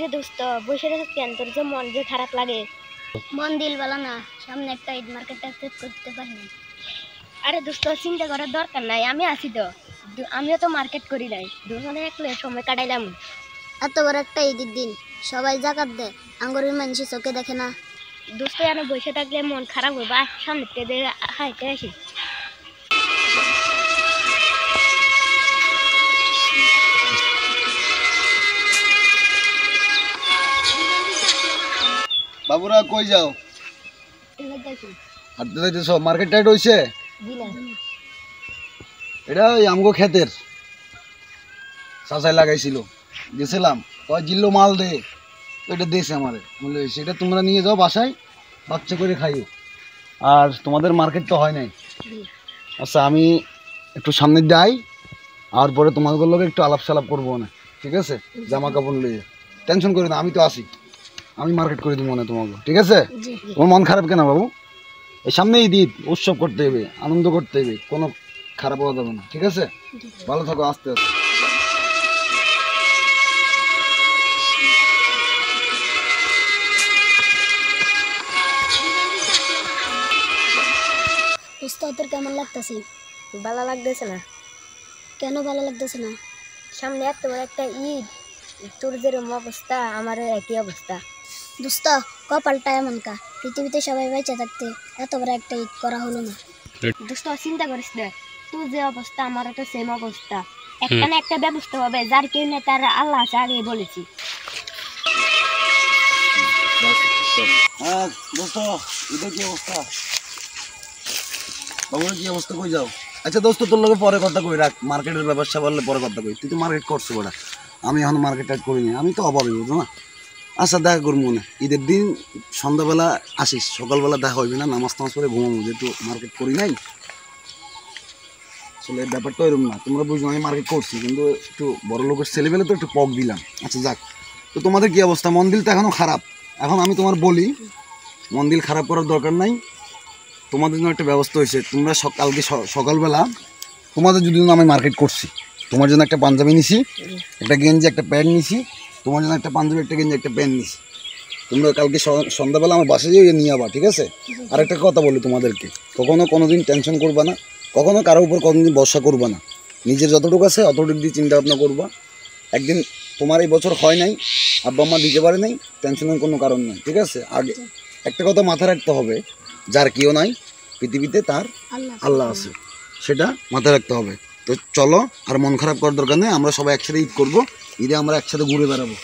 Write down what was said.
কিরে দোস্ত বসে রেখে কেন, তোর যে মন যে খারাপ লাগে? মন দিল বলা না, সামনে একটা ঈদ মার্কেট অ্যাক্সেস করতে পারিনি। আরে দোস্ত চিন্তা করার দরকার নাই, আমি আছি তো। আমিও তো মার্কেট করি নাই, দুজনে একলে সময় কাটাইলাম। এত বড় একটা ঈদের দিন সবাই জাকাত দেয়, আঙ্গুরের মানুষ চোখে দেখে না। দোস্ত এনে বসে থাকলে মন খারাপ হবে, বা সামনে থেকে হাইতে আসি। বাবুরা কই যাও? হাঁটতে যাইতেছ? মার্কেট টাইট হইছে? এটা ওই আমগো ক্ষেতের চাচাই লাগাইছিল, গেছিলাম কয় জিল্লো মাল দে, এটা দিয়েছে আমারে, বলে সেটা তোমরা নিয়ে যাও বাসায়, বাচ্চা করে খাইও। আর তোমাদের মার্কেট তো হয় নাই। আচ্ছা আমি একটু সামনে যাই, আর পরে তোমাদের লোক একটু আলাপ সালাপ করবো না, ঠিক আছে? জামা কাপড় লিয়ে টেনশন করি না, আমি তো আসি, আমি মার্কেট করে দিব মনে তোমাকে, ঠিক আছে? তোমার মন খারাপ কেন বাবু? এই সামনে ঈদ, উৎসব করতে হবে, আনন্দ করতে হবে, কোনো খারাপ হওয়া যাবে না, ঠিক আছে? ভালো থাকো, আস্তে আস্তে। দোস্ত তোর কেমন লাগতেছে? ভালো লাগতেছে না। কেন ভালো লাগতেছে না? সামনে এত বড় একটা ঈদ, তোর যেরকম অবস্থা আমারও একই অবস্থা। দোস্ত কপালটা এমন কা, পৃথিবীতে সবাই বেঁচে থাকতে এত বড় একটা ঈদ করা হলো না। দোস্ত চিন্তা করিস না, তোর যে অবস্থা আমারও তো সেম অবস্থা, একটা না একটা ব্যবস্থা হবে, যার কেউ না তার আল্লাহ আছে, আগে বলেছি। হ্যাঁ দোস্ত, ঈদের কি অবস্থা? বাবুর কি অবস্থা, কই যাও? আচ্ছা দোস্ত তোর লোকে পরে কথা কই, রাখ, মার্কেটের ব্যবসা বললে পরে কথা কই। তুই তো মার্কেট করছো বড়া, আমি এখন মার্কেট টাইট করিনি, আমি তো অভাবই, বুঝো না? আচ্ছা দেখা করবো না, ঈদের দিন সন্ধ্যাবেলা আসিস, সকালবেলা দেখা হইবে না, নামাজ টামাজ করে ঘুমাবো, যেহেতু মার্কেট করি নাই। আসলে ব্যাপারটা এরকম না, তোমরা বুঝো আমি মার্কেট করছি, কিন্তু একটু বড় লোকের ছেলেবেলে তো একটু পক দিলাম। আচ্ছা যাক, তো তোমাদের কি অবস্থা? মন দিল তো এখনও খারাপ। এখন আমি তোমার বলি, মন দিল খারাপ করার দরকার নাই, তোমাদের জন্য একটা ব্যবস্থা হয়েছে। তোমরা কালকে সকালবেলা তোমাদের যদি আমি মার্কেট করছি, তোমার জন্য একটা পাঞ্জাবি নিছি, একটা গেঞ্জি, একটা প্যান্ট নিছি, তোমার জন্য একটা পাঞ্জাবি, একটা গেঞ্জি, একটা প্যান্ট নিছি। তোমরা কালকে সন্ধ্যাবেলা আমার বাসায় যেয়ে নিয়ে যাবা, ঠিক আছে? আর একটা কথা বলি তোমাদেরকে, কোনোদিন টেনশন করবা না, কখনো কারোর উপর কোনোদিন ভরসা করবা না, নিজের যতটুকু আছে অতটুকু দিয়ে চিন্তা ভাবনা করবা। একদিন তোমার এই বছর হয় নাই, আব্বা আম্মা দিতে পারে নাই, টেনশনের কোনো কারণ নেই, ঠিক আছে? আগে একটা কথা মাথায় রাখতে হবে, যার কেউ নাই পৃথিবীতে তার আল্লাহ আছে, সেটা মাথায় রাখতে হবে। তো চলো, আর মন খারাপ করার দরকার নেই, আমরা সবাই একসাথে ঈদ করবো, ঈদে আমরা একসাথে ঘুরে বেড়াবো।